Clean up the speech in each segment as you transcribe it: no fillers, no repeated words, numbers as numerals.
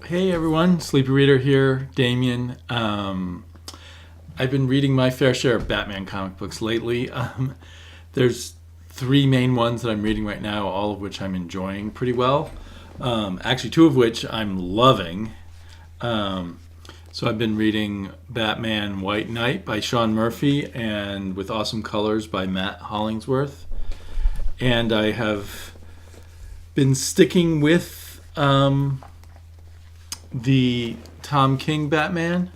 Hey everyone, Sleepy Reader here, Damien. I've been reading my fair share of Batman comic books lately. There's three main ones that I'm reading right now, all of which I'm enjoying pretty well. Actually, two of which I'm loving. So I've been reading Batman White Knight by Sean Murphy and with awesome colors by Matt Hollingsworth. And I have been sticking with the Tom King Batman.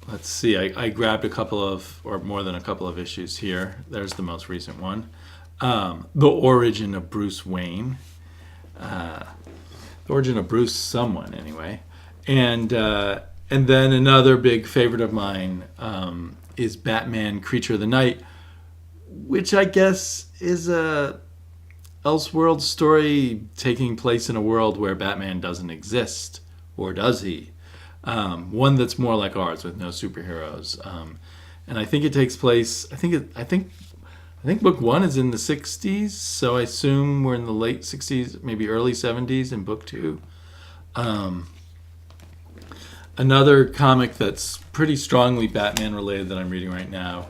Let's see, I grabbed a couple of, or more than a couple of issues here. There's the most recent one. The Origin of Bruce Wayne. The Origin of Bruce someone, anyway. And then another big favorite of mine is Batman Creature of the Night, which I guess is a Elseworld story taking place in a world where Batman doesn't exist, or does he? One that's more like ours with no superheroes, and I think it takes place. I think book one is in the '60s, so I assume we're in the late '60s, maybe early '70s in book two. Another comic that's pretty strongly Batman related that I'm reading right now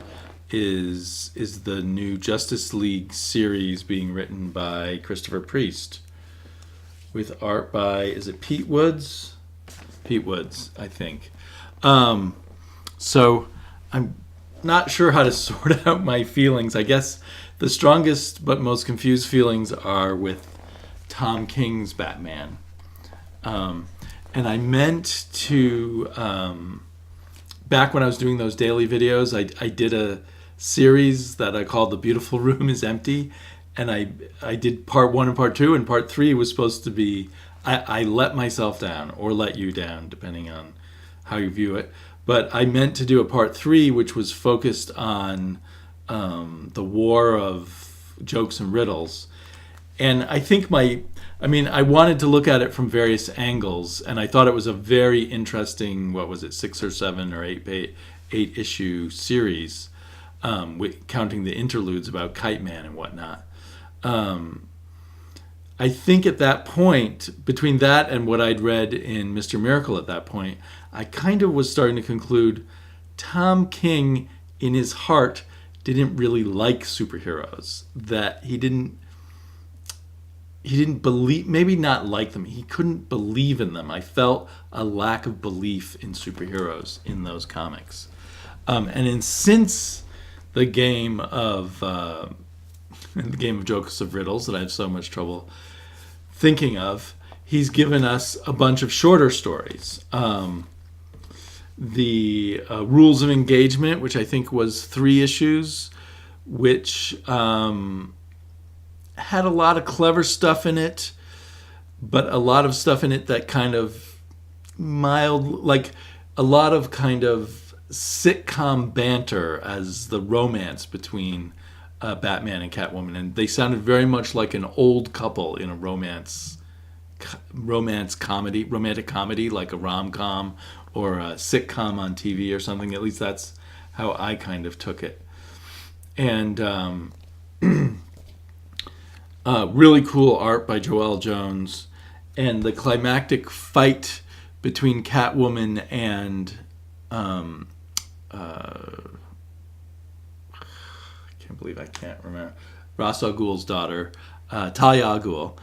is the new Justice League series being written by Christopher Priest with art by, is it Pete Woods? Pete Woods, I think. So I'm not sure how to sort out my feelings. I guess the strongest but most confused feelings are with Tom King's Batman. And I meant to, back when I was doing those daily videos, I did a series that I called The Beautiful Room is Empty, and I did part one and part two, and part three was supposed to be I let myself down, or let you down, depending on how you view it. But I meant to do a part three, which was focused on the war of jokes and riddles. And I think I wanted to look at it from various angles, and I thought it was a very interesting, what was it, 6 or 7 or 8 issue series, counting the interludes about Kite Man and whatnot. I think at that point, between that and what I'd read in Mr. Miracle at that point, I kind of was starting to conclude Tom King, in his heart, didn't really like superheroes. That he didn't believe, maybe not like them, he couldn't believe in them. I felt a lack of belief in superheroes in those comics. Since the game of Jokes of Riddles that I have so much trouble thinking of, he's given us a bunch of shorter stories. The Rules of Engagement, which I think was 3 issues, which had a lot of clever stuff in it, but a lot of stuff in it that kind of mild, like a lot of kind of sitcom banter as the romance between Batman and Catwoman, and they sounded very much like an old couple in a romantic comedy, like a rom-com or a sitcom on TV or something. At least that's how I kind of took it. And really cool art by Joelle Jones, and the climactic fight between Catwoman and I can't believe I can't remember, Ra's al Ghul's daughter, Talia al Ghul.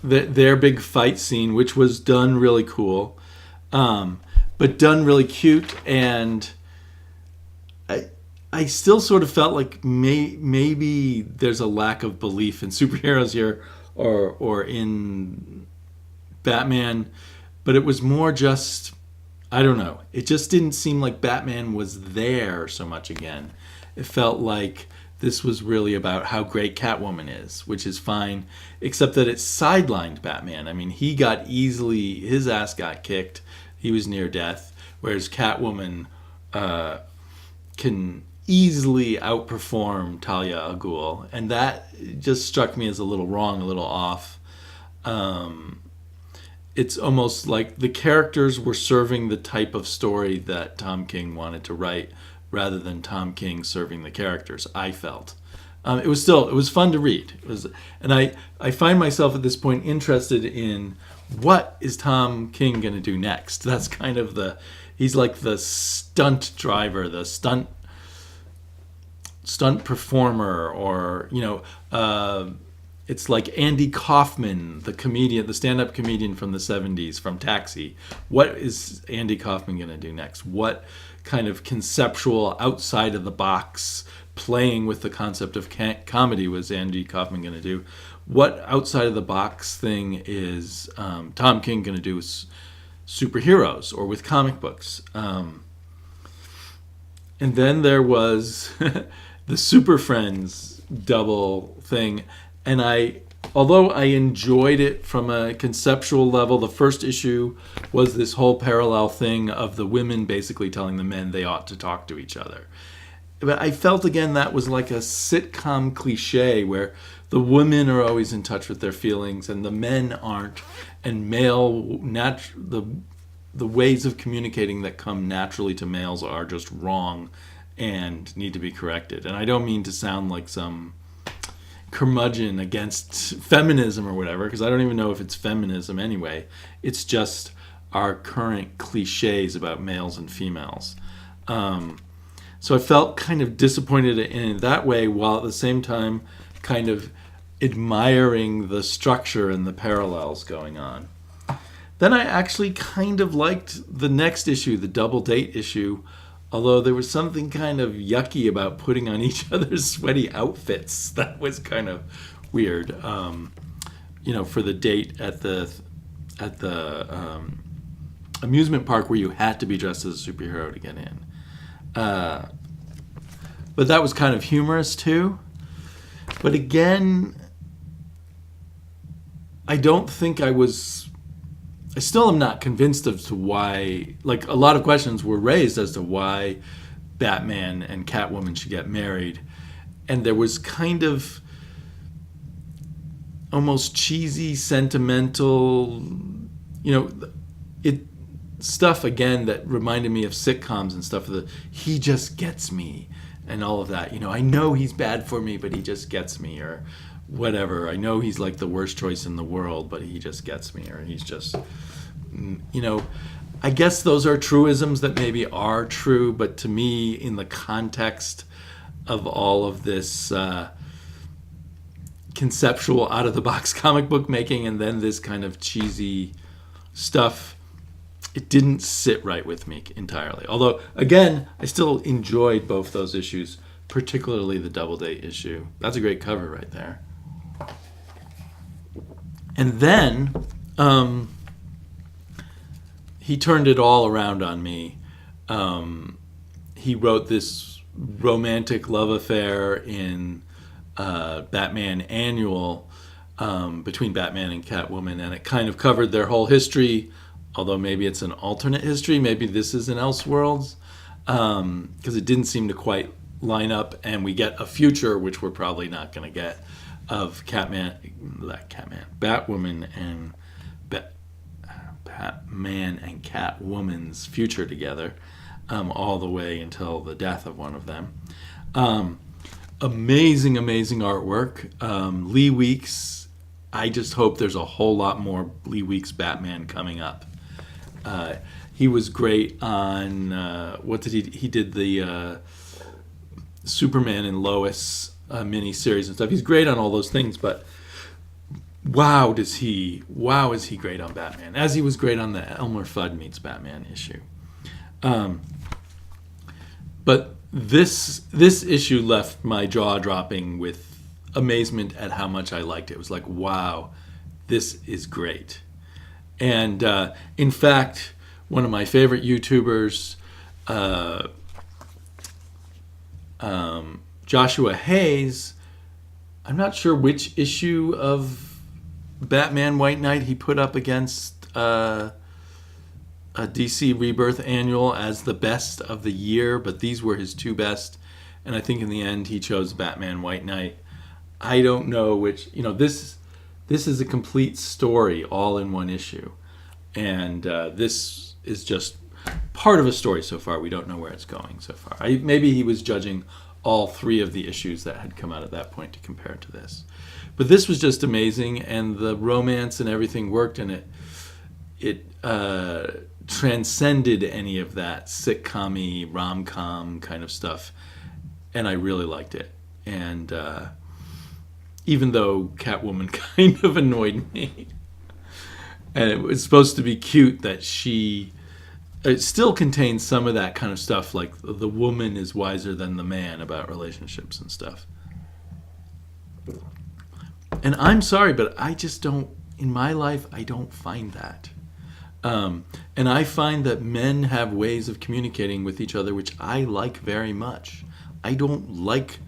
Their big fight scene, which was done really cool, but done really cute, and I still sort of felt like maybe there's a lack of belief in superheroes here, or in Batman, but it was more just, I don't know. It just didn't seem like Batman was there so much again. It felt like this was really about how great Catwoman is, which is fine, except that it sidelined Batman. I mean, his ass got kicked. He was near death, whereas Catwoman can easily outperform Talia al Ghul, and that just struck me as a little wrong, a little off. It's almost like the characters were serving the type of story that Tom King wanted to write, rather than Tom King serving the characters, I felt. It was fun to read. And I find myself at this point interested in what is Tom King going to do next. That's kind of he's like the stunt driver, the stunt performer, or it's like Andy Kaufman, the comedian, the stand-up comedian from the 70s, from Taxi. What is Andy Kaufman going to do next? What kind of conceptual, outside of the box, playing with the concept of comedy was Andy Kaufman going to do? What outside of the box thing is Tom King going to do with superheroes or with comic books? And then there was the Super Friends double thing. And although I enjoyed it from a conceptual level, the first issue was this whole parallel thing of the women basically telling the men they ought to talk to each other. But I felt, again, that was like a sitcom cliche where the women are always in touch with their feelings and the men aren't. And the ways of communicating that come naturally to males are just wrong and need to be corrected. And I don't mean to sound like some curmudgeon against feminism or whatever, because I don't even know if it's feminism anyway. It's just our current cliches about males and females. So I felt kind of disappointed in that way, while at the same time kind of admiring the structure and the parallels going on. Then I actually kind of liked the next issue, the double date issue, although there was something kind of yucky about putting on each other's sweaty outfits. That was kind of weird. For the date at the amusement park where you had to be dressed as a superhero to get in. But that was kind of humorous too. But again, I still am not convinced as to why, like, a lot of questions were raised as to why Batman and Catwoman should get married. And there was kind of almost cheesy, sentimental, stuff again that reminded me of sitcoms and stuff. He just gets me and all of that. I know he's bad for me, but he just gets me, or whatever. I know he's like the worst choice in the world, but he just gets me, or he's just, I guess those are truisms that maybe are true, but to me, in the context of all of this conceptual out-of-the-box comic book making and then this kind of cheesy stuff, it didn't sit right with me entirely. Although, again, I still enjoyed both those issues, particularly the Double Date issue. That's a great cover right there. And then he turned it all around on me. He wrote this romantic love affair in Batman Annual between Batman and Catwoman, and it kind of covered their whole history, although maybe it's an alternate history. Maybe this is an Elseworlds, because it didn't seem to quite line up, and we get a future, which we're probably not going to get, of Batwoman and Batman and Catwoman's future together, all the way until the death of one of them. Amazing artwork. Lee Weeks. I just hope there's a whole lot more Lee Weeks Batman coming up. He was great on he did the Superman and Lois miniseries and stuff. He's great on all those things, but wow is he great on Batman, as he was great on the Elmer Fudd meets Batman issue. But this issue left my jaw dropping with amazement at how much I liked it. It was like, wow, this is great. And in fact, one of my favorite YouTubers, Joshua Hayes, I'm not sure which issue of Batman White Knight he put up against a DC Rebirth Annual as the best of the year, but these were his two best, and I think in the end he chose Batman White Knight. I don't know which, this is a complete story all in one issue, and this is just part of a story so far. We don't know where it's going so far. Maybe he was judging all three of the issues that had come out at that point to compare it to this. But this was just amazing, and the romance and everything worked, and it transcended any of that sitcom-y, rom-com kind of stuff, and I really liked it. And even though Catwoman kind of annoyed me, and it was supposed to be cute that it still contains some of that kind of stuff, like the woman is wiser than the man about relationships and stuff. And I'm sorry, but I just don't, in my life, I don't find that. And I find that men have ways of communicating with each other, which I like very much. I don't like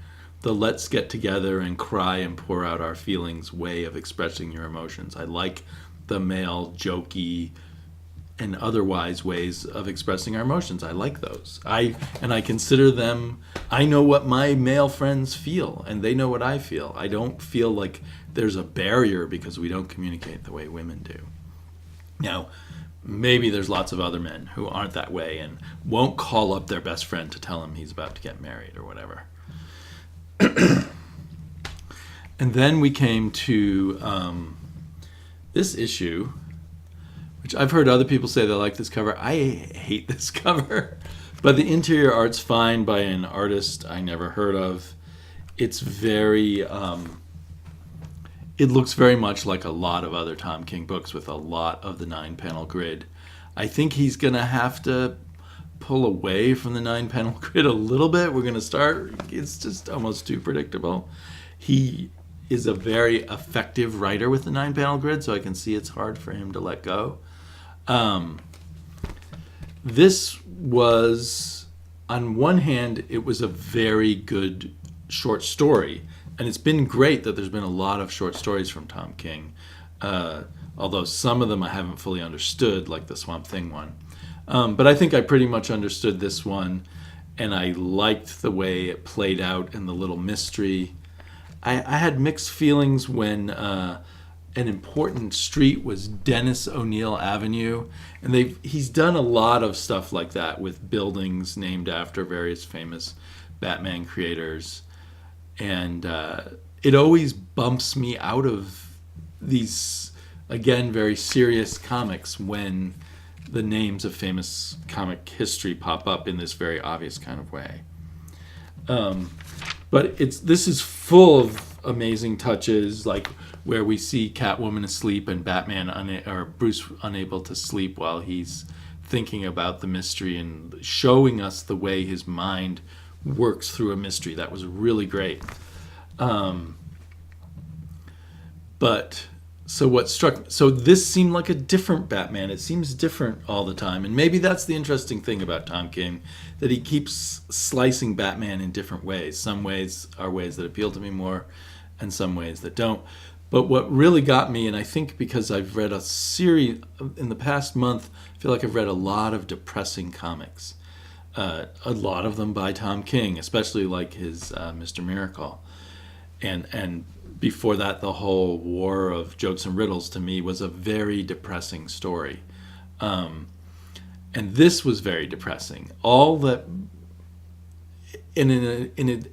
the let's get together and cry and pour out our feelings way of expressing your emotions. I like the male, jokey, and otherwise ways of expressing our emotions. I like those. I consider them, I know what my male friends feel, and they know what I feel. I don't feel like there's a barrier because we don't communicate the way women do. Now, maybe there's lots of other men who aren't that way and won't call up their best friend to tell him he's about to get married or whatever. And then we came to this issue, which I've heard other people say they like this cover. I hate this cover. But the interior art's fine by an artist I never heard of. It's very... it looks very much like a lot of other Tom King books with a lot of the 9-panel grid. I think he's going to have to pull away from the 9-panel grid a little bit. We're going to start... It's just almost too predictable. He is a very effective writer with the 9-panel grid, so I can see it's hard for him to let go. This was, on one hand, it was a very good short story, and it's been great that there's been a lot of short stories from Tom King, although some of them I haven't fully understood, like the Swamp Thing one. But I think I pretty much understood this one, and I liked the way it played out and the little mystery. I had mixed feelings when an important street was Dennis O'Neill Avenue, and he's done a lot of stuff like that with buildings named after various famous Batman creators, and it always bumps me out of these, again, very serious comics when the names of famous comic history pop up in this very obvious kind of way. But this is full of amazing touches, like where we see Catwoman asleep and Batman or Bruce unable to sleep while he's thinking about the mystery and showing us the way his mind works through a mystery. That was really great. So this seemed like a different Batman. It seems different all the time, and maybe that's the interesting thing about Tom King, that he keeps slicing Batman in different ways. Some ways are ways that appeal to me more, and some ways that don't. But what really got me, and I think because I've read a series in the past month, I feel like I've read a lot of depressing comics. A lot of them by Tom King, especially like his Mr. Miracle. And before that, the whole War of Jokes and Riddles, to me, was a very depressing story. And this was very depressing. All that, in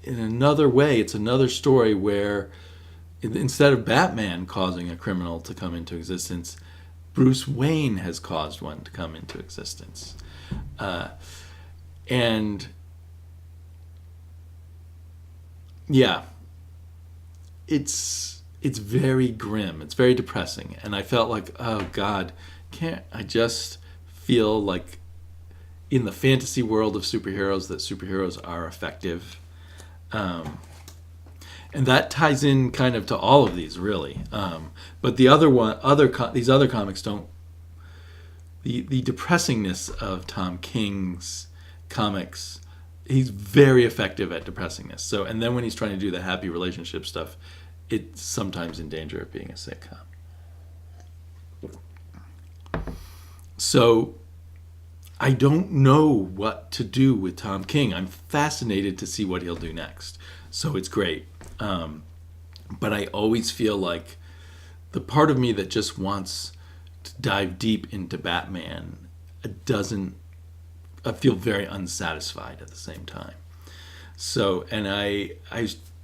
another way, it's another story where instead of Batman causing a criminal to come into existence, Bruce Wayne has caused one to come into existence. And yeah, it's very grim. It's very depressing. And I felt like, oh God, can't I just feel like in the fantasy world of superheroes that superheroes are effective? And that ties in kind of to all of these, really. But the these other comics don't. The depressingness of Tom King's comics, he's very effective at depressingness. So, and then when he's trying to do the happy relationship stuff, it's sometimes in danger of being a sitcom. So, I don't know what to do with Tom King. I'm fascinated to see what he'll do next. So it's great. But I always feel like the part of me that just wants to dive deep into Batman I feel very unsatisfied at the same time. So, and I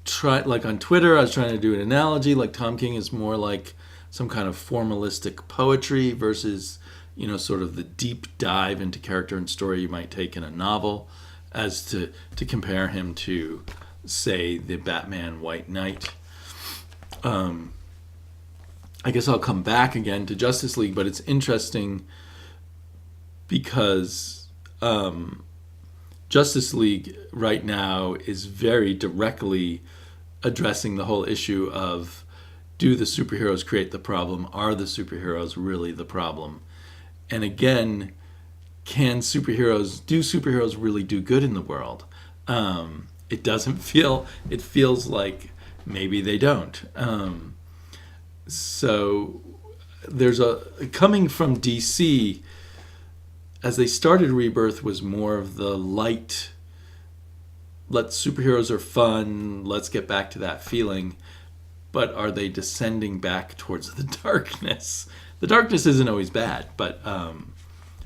tried, like on Twitter, I was trying to do an analogy, like Tom King is more like some kind of formalistic poetry versus, sort of the deep dive into character and story you might take in a novel, as to compare him to, say, the Batman White Knight. I guess I'll come back again to Justice League, but it's interesting because Justice League right now is very directly addressing the whole issue of, do the superheroes create the problem? Are the superheroes really the problem? And again, do superheroes really do good in the world? It feels like maybe they don't. So there's coming from DC, as they started Rebirth, was more of the light, superheroes are fun, let's get back to that feeling. But are they descending back towards the darkness? The darkness isn't always bad, but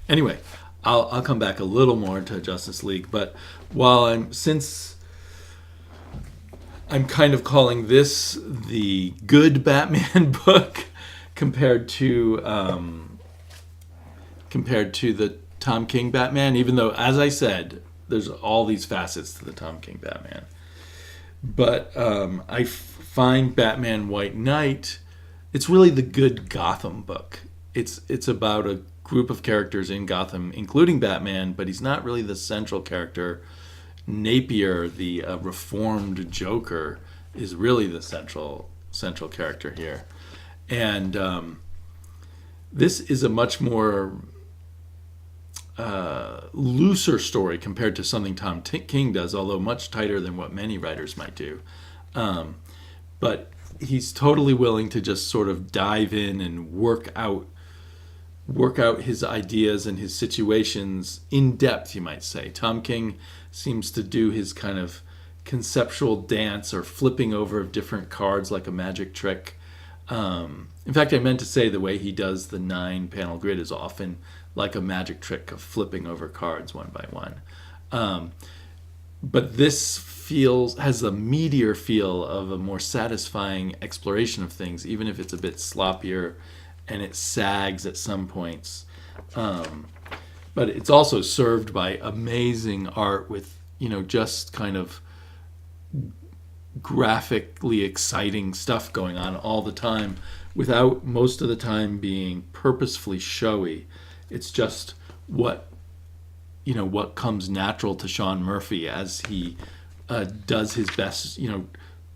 anyway, I'll come back a little more to Justice League. But since I'm kind of calling this the good Batman book compared to the Tom King Batman, even though, as I said, there's all these facets to the Tom King Batman. But I find Batman White Knight, it's really the good Gotham book. It's about a group of characters in Gotham, including Batman, but he's not really the central character. Napier, the reformed Joker, is really the central character here. And this is a much more looser story compared to something Tom King does, although much tighter than what many writers might do. But he's totally willing to just sort of dive in and work out his ideas and his situations in depth, you might say. Tom King seems to do his kind of conceptual dance or flipping over of different cards like a magic trick. In fact, I meant to say the way he does the 9-panel grid is often like a magic trick of flipping over cards one by one. But this has a meatier feel of a more satisfying exploration of things, even if it's a bit sloppier and it sags at some points. But it's also served by amazing art with, just kind of graphically exciting stuff going on all the time, without most of the time being purposefully showy. It's just what comes natural to Sean Murphy as he does his best,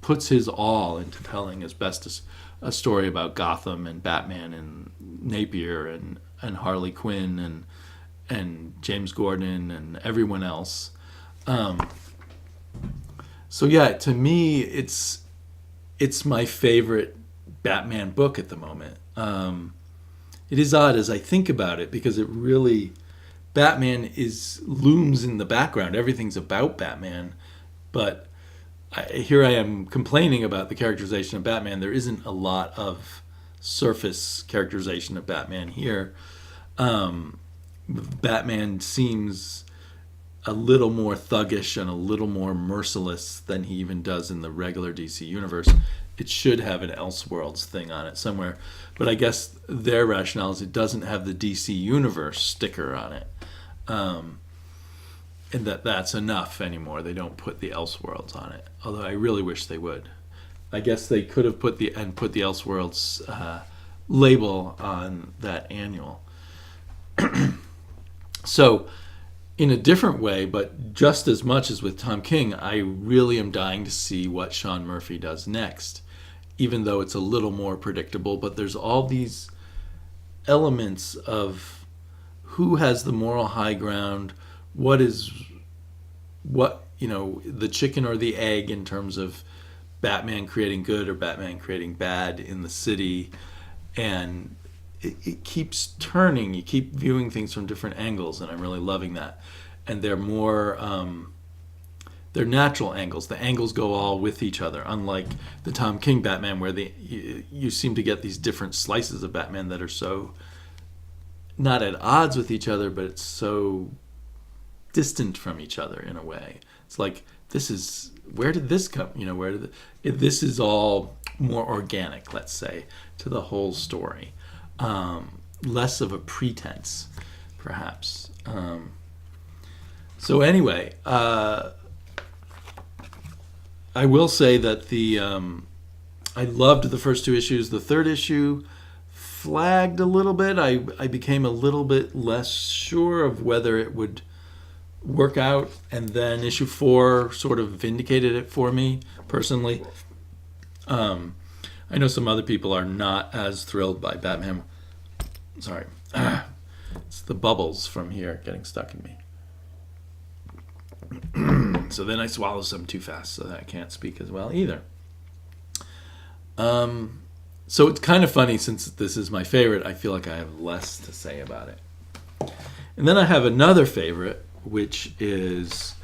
puts his all into telling as best as a story about Gotham and Batman and Napier and Harley Quinn and James Gordon and everyone else. So yeah, to me, it's my favorite Batman book at the moment. It is odd as I think about it, because it really, Batman looms in the background. Everything's about Batman, but here I am complaining about the characterization of Batman. There isn't a lot of surface characterization of Batman here. Batman seems a little more thuggish and a little more merciless than he even does in the regular DC universe. It should have an Elseworlds thing on it somewhere, but I guess their rationale is it doesn't have the DC universe sticker on it, and that's enough anymore. They don't put the Elseworlds on it, although I really wish they would. I guess they could have put the Elseworlds label on that annual. So, in a different way, but just as much as with Tom King, I really am dying to see what Sean Murphy does next, even though it's a little more predictable. But there's all these elements of who has the moral high ground, the chicken or the egg in terms of Batman creating good or Batman creating bad in the city. And it keeps turning. You keep viewing things from different angles, and I'm really loving that. And they're more, they're natural angles. The angles go all with each other, unlike the Tom King Batman, where you seem to get these different slices of Batman that are so not at odds with each other, but it's so distant from each other in a way. It's like this is, where did this come? This is all more organic, let's say, to the whole story. Less of a pretense, perhaps. So anyway, I will say that I loved the first two issues. The third issue flagged a little bit. I became a little bit less sure of whether it would work out, and then issue 4 sort of vindicated it for me personally. I know some other people are not as thrilled by Batman. Sorry. It's the bubbles from here getting stuck in me. So then I swallow some too fast so that I can't speak as well either. So it's kind of funny, since this is my favorite, I feel like I have less to say about it. And then I have another favorite, which is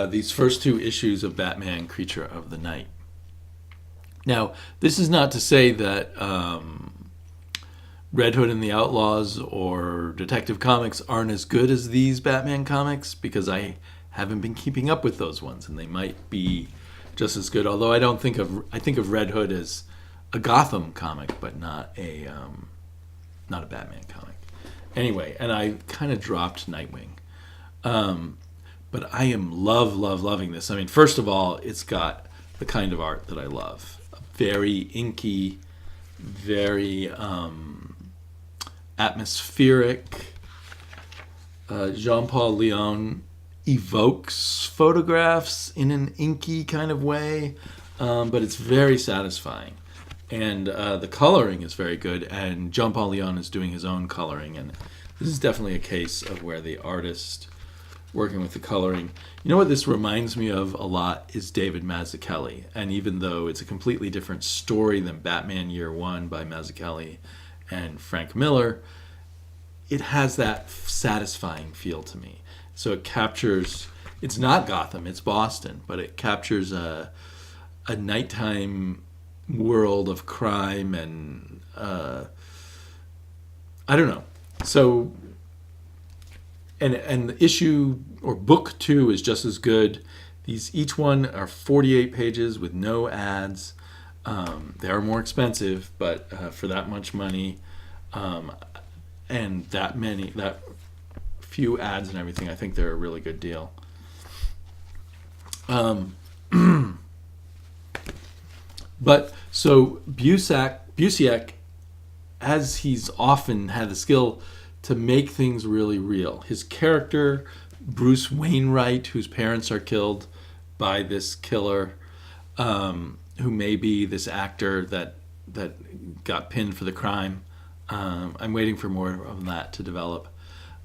these first 2 issues of Batman Creature of the Night. Now, this is not to say that Red Hood and the Outlaws or Detective Comics aren't as good as these Batman comics, because I haven't been keeping up with those ones, and they might be just as good. Although I think of Red Hood as a Gotham comic, but not a Batman comic. Anyway, and I kind of dropped Nightwing, but I am loving this. I mean, first of all, it's got the kind of art that I love. Very inky, very atmospheric. Jean-Paul Leon evokes photographs in an inky kind of way, but it's very satisfying. And the coloring is very good, and Jean-Paul Leon is doing his own coloring, and this is definitely a case of where the artist working with the coloring. You know what this reminds me of a lot is David Mazzucchelli, and even though it's a completely different story than Batman Year One by Mazzucchelli and Frank Miller, it has that satisfying feel to me. So it captures, it's not Gotham, it's Boston, but it captures a nighttime world of crime and I don't know. So and the issue or book 2 is just as good. These each one are 48 pages with no ads. They are more expensive, but for that much money and that few ads and everything, I think they're a really good deal. But so Busiek, as he's often had the skill to make things really real. His character, Bruce Wainwright, whose parents are killed by this killer, who may be this actor that got pinned for the crime. I'm waiting for more of that to develop.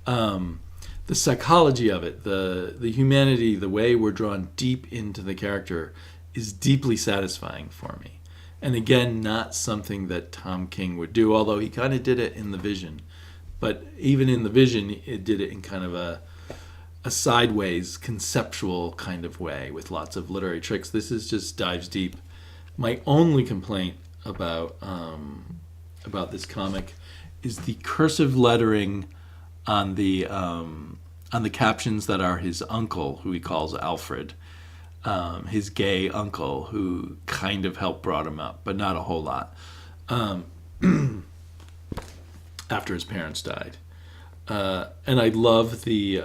The psychology of it, the humanity, the way we're drawn deep into the character is deeply satisfying for me. And again, not something that Tom King would do, although he kind of did it in The Vision. But even in The Vision, it did it in kind of a sideways, conceptual kind of way with lots of literary tricks. This is just dives deep. My only complaint about this comic is the cursive lettering on the captions that are his uncle, who he calls Alfred, his gay uncle, who kind of helped brought him up, but not a whole lot, after his parents died. And I love the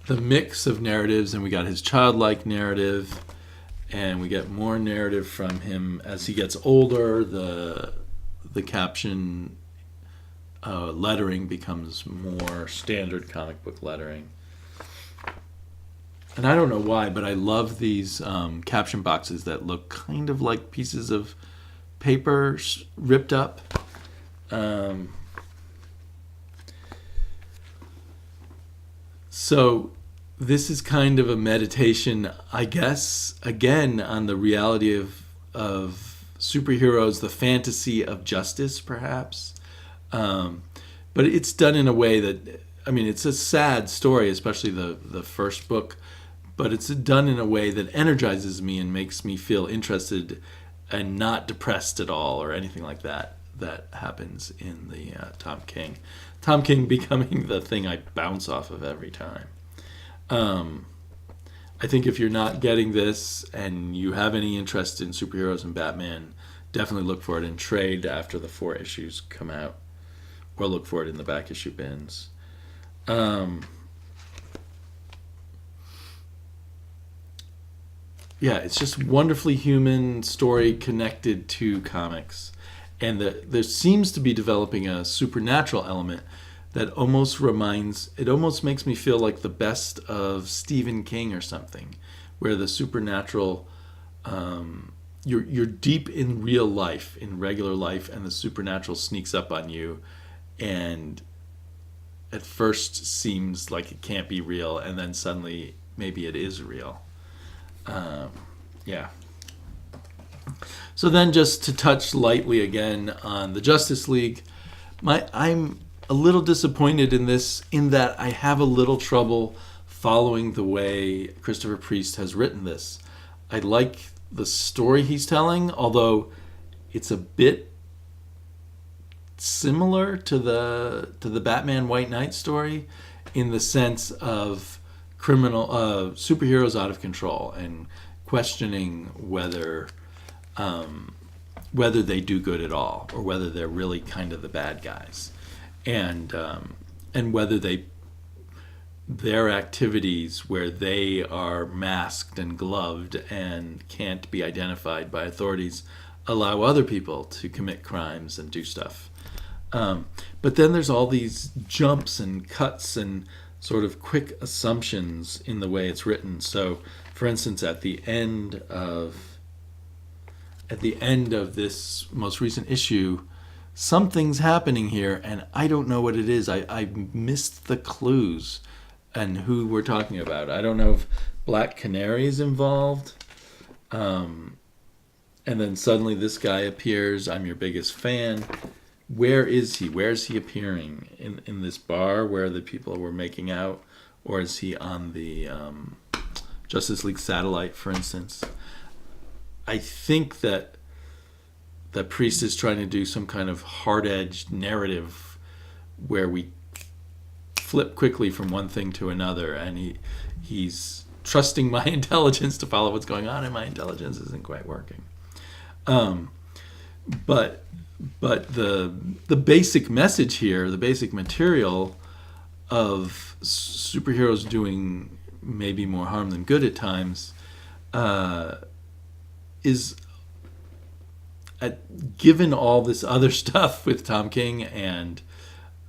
mix of narratives, and we got his childlike narrative, and we get more narrative from him as he gets older. The caption lettering becomes more standard comic book lettering. And I don't know why, but I love these caption boxes that look kind of like pieces of paper ripped up. So this is kind of a meditation, I guess, again, on the reality of superheroes, the fantasy of justice, perhaps. But it's done in a way that, I mean, it's a sad story, especially the first book, but it's done in a way that energizes me and makes me feel interested and not depressed at all or anything like that happens in the Tom King. Tom King becoming the thing I bounce off of every time. I think if you're not getting this and you have any interest in superheroes and Batman, definitely look for it in trade after the 4 issues come out, or look for it in the back issue bins. Yeah, it's just wonderfully human story connected to comics. And there seems to be developing a supernatural element that it almost makes me feel like the best of Stephen King or something, where the supernatural, you're deep in real life, in regular life, and the supernatural sneaks up on you, and at first seems like it can't be real, and then suddenly maybe it is real. Yeah. So then, just to touch lightly again on the Justice League, I'm a little disappointed in this, in that I have a little trouble following the way Christopher Priest has written this. I like the story he's telling, although it's a bit similar to the Batman White Knight story, in the sense of superheroes out of control and questioning whether they do good at all, or whether they're really kind of the bad guys, and whether their activities where they are masked and gloved and can't be identified by authorities allow other people to commit crimes and do stuff. But then there's all these jumps and cuts and sort of quick assumptions in the way it's written. So, for instance, at the end of this most recent issue, something's happening here, and I don't know what it is. I missed the clues and who we're talking about. I don't know if Black Canary is involved. And then suddenly this guy appears. I'm your biggest fan. Where is he? Where is he appearing? In this bar where the people were making out? Or is he on the Justice League satellite, for instance? I think that Priest is trying to do some kind of hard-edged narrative where we flip quickly from one thing to another, and he's trusting my intelligence to follow what's going on, and my intelligence isn't quite working. But the basic message here, the basic material of superheroes doing maybe more harm than good at times, is, given all this other stuff with Tom King, and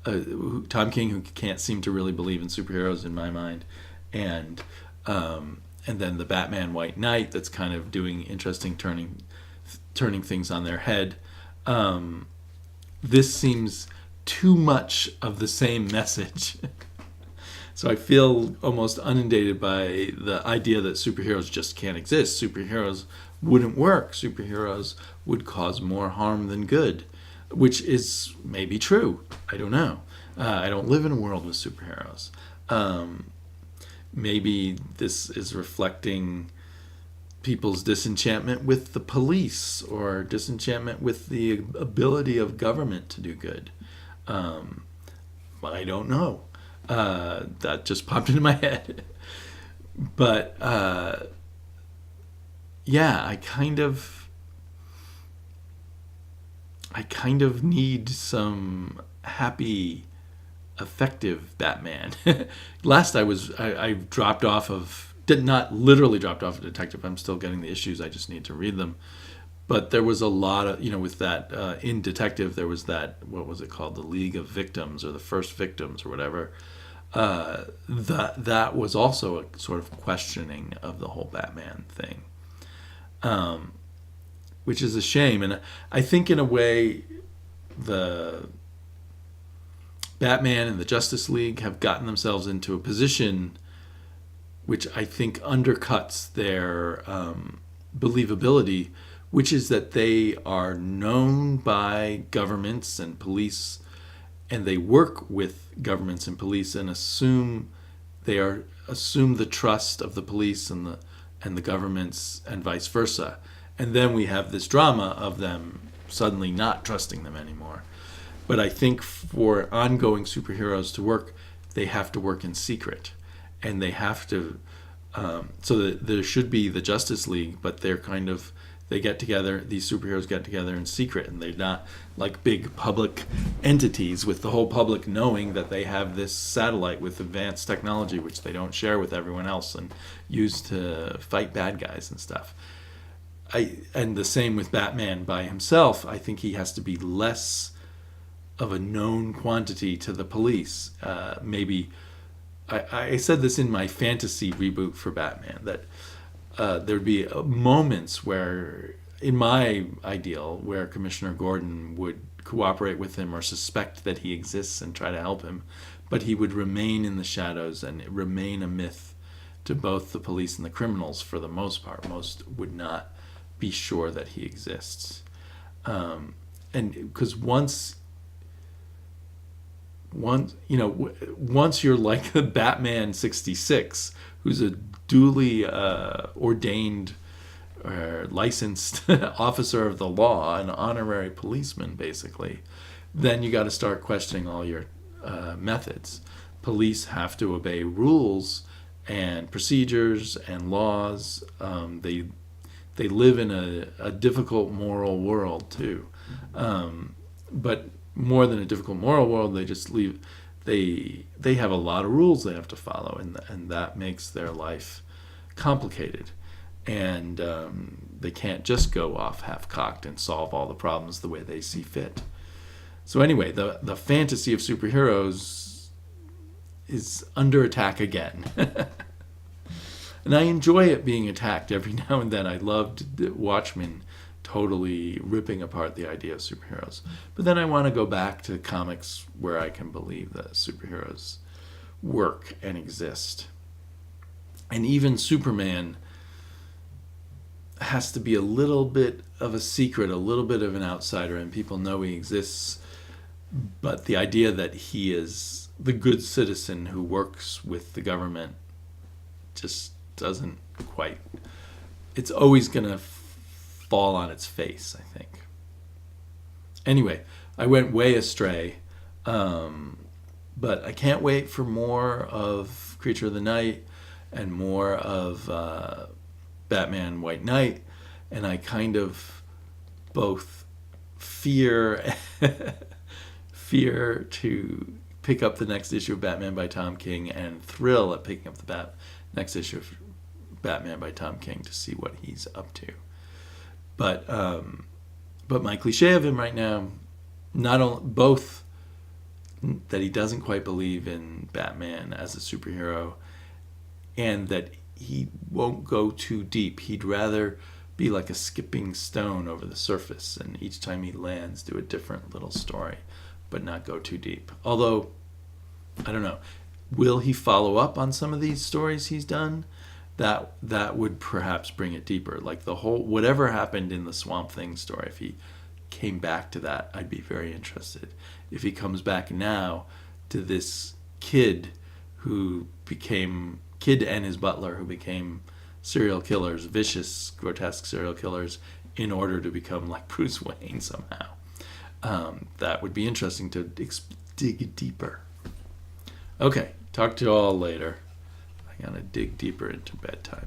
Tom King, who can't seem to really believe in superheroes in my mind, and then the Batman White Knight that's kind of doing interesting turning things on their head. This seems too much of the same message. So I feel almost inundated by the idea that superheroes just can't exist. Superheroes wouldn't work. Superheroes would cause more harm than good, which is maybe true. I don't know. I don't live in a world with superheroes. Maybe this is reflecting people's disenchantment with the police, or disenchantment with the ability of government to do good. I don't know. That just popped into my head. But yeah, I kind of need some happy, effective Batman. Last I dropped off of, did not literally dropped off of Detective. I'm still getting the issues. I just need to read them. But there was a lot of, with that, in Detective, there was that, what was it called? The League of Victims, or the First Victims, or whatever. That was also a sort of questioning of the whole Batman thing. Which is a shame. And I think in a way, the Batman and the Justice League have gotten themselves into a position which I think undercuts their believability, which is that they are known by governments and police, and they work with governments and police, and assume the trust of the police and the governments, and vice versa. And then we have this drama of them suddenly not trusting them anymore. But I think for ongoing superheroes to work, they have to work in secret, and they have to So that there should be the Justice League, but they get together, these superheroes get together in secret, and they're not like big public entities with the whole public knowing that they have this satellite with advanced technology which they don't share with everyone else and use to fight bad guys and stuff. And the same with Batman by himself. I think he has to be less of a known quantity to the police. Maybe I said this in my fantasy reboot for Batman, that there'd be moments where, in my ideal, where Commissioner Gordon would cooperate with him or suspect that he exists and try to help him, but he would remain in the shadows and remain a myth to both the police and the criminals for the most part. Most would not be sure that he exists. And because once you're like the Batman 66, who's a duly ordained licensed officer of the law, an honorary policeman basically, then you got to start questioning all your methods. Police have to obey rules and procedures and laws. They live in a difficult moral world too, but more than a difficult moral world, they have a lot of rules they have to follow, and that makes their life complicated. And they can't just go off half-cocked and solve all the problems the way they see fit. So anyway, the fantasy of superheroes is under attack again. And I enjoy it being attacked every now and then. I loved Watchmen totally ripping apart the idea of superheroes. But then I want to go back to comics where I can believe that superheroes work and exist. And even Superman has to be a little bit of a secret, a little bit of an outsider, and people know he exists. But the idea that he is the good citizen who works with the government just doesn't quite... It's always going to fall on its face, I think. Anyway, I went way astray. But I can't wait for more of Creature of the Night and more of Batman White Knight. And I kind of both fear to pick up the next issue of Batman by Tom King and thrill at picking up the next issue of Batman by Tom King to see what he's up to. But my cliche of him right now, not only both that he doesn't quite believe in Batman as a superhero, and that he won't go too deep. He'd rather be like a skipping stone over the surface, and each time he lands, do a different little story, but not go too deep. Although, I don't know, will he follow up on some of these stories he's done? That would perhaps bring it deeper. Like the whole, whatever happened in the Swamp Thing story, if he came back to that, I'd be very interested. If he comes back now to this kid and his butler who became serial killers, vicious, grotesque serial killers, in order to become like Bruce Wayne somehow. That would be interesting to dig deeper. Okay, talk to you all later. I gotta dig deeper into bedtime.